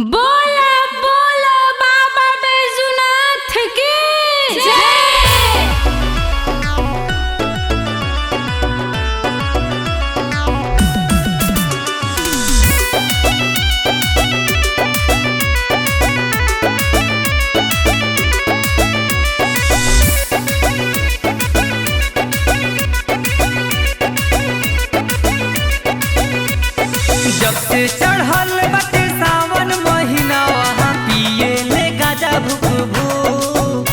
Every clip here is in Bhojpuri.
बोला बोला बाबा बैजूनाथ की जय। जब से चढ़ल बाटे सावन महीना वहाँ पिए ले गाजा भुक भुक।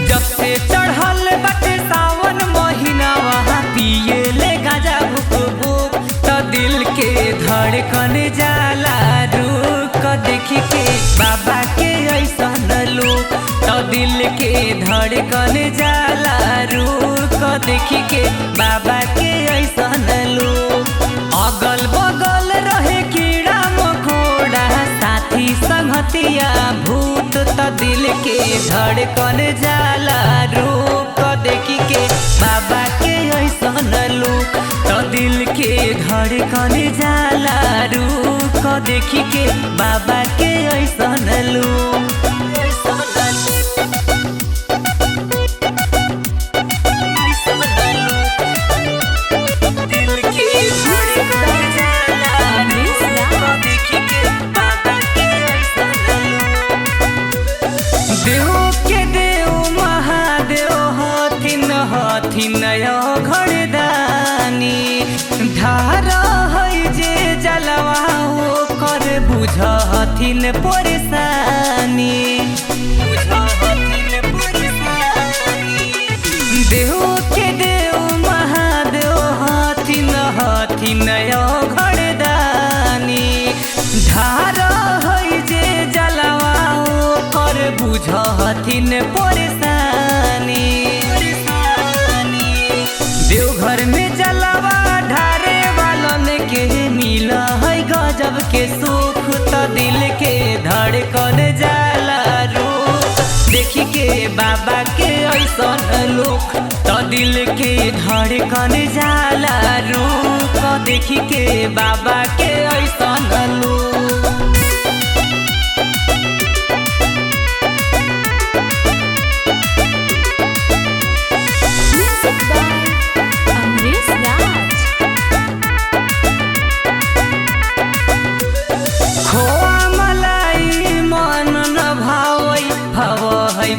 जब से चढ़ल बाटे सावन महीना वहाँ पिए ले गाजा भुक भुक। तो दिल के धड़कन जाला रुक देखी के बाबा के ऐसन लोग। तो दिल के धड़कन जाला रुक देखी के बाबा के ऐसन लोग। अगल बगल रहे कीड़ा मकोड़ा साथी संगतिया भूत। तो दिल के धड़कन जाला रुक देखी के बाबा के ऐसन लोग। तो दिल के धड़कन जाला रुक देखी के बाबा के ऐसन लोग। नया घरदानी धारा है जे जलवा हो कर बुझथिन परेशानी। देव के देव महादेव हथिन हथिन नया घरदानी धारा है जे जलवा हो कर बुझथिन परेशानी। देवघर में जलवा ढारे वालन के मिला है गजब के सुख। तो दिल के धड़कन जाला रुक देखी के बाबा के ऐसन लोग। तो दिल के धड़कन जाला रुक देखी के बाबा के ऐसन लोग।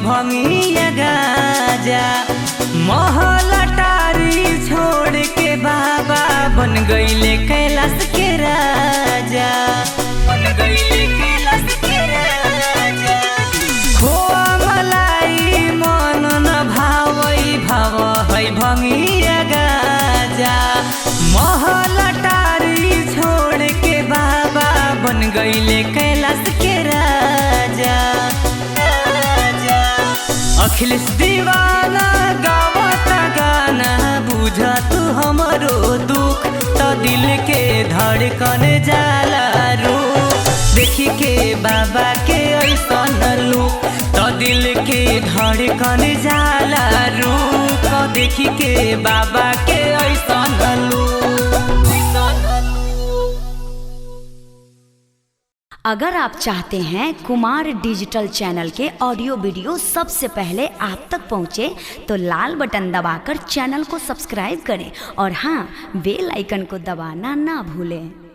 भंगिया गाजा महलटारी छोड़ के बाबा बन गईले कैलाश के राजा। बन गईले कैलाश के राजा। खोआ मलाई मन न भावई भाव है भंगिया गाजा महलटारी छोड़ के बाबा बन गईले कैलाश के राजा। अखिलेश दीवाना गावता गाना बुझा तू हमरो दुख। तो दिल के धड़कन जाला रुक देखी के बाबा के ऐसन लोग। तो दिल के धड़कन जाला रुक देखी के बाबा के ऐसन लोग। अगर आप चाहते हैं कुमार डिजिटल चैनल के ऑडियो वीडियो सबसे पहले आप तक पहुंचे तो लाल बटन दबाकर चैनल को सब्सक्राइब करें और हाँ, बेल आइकन को दबाना ना भूलें।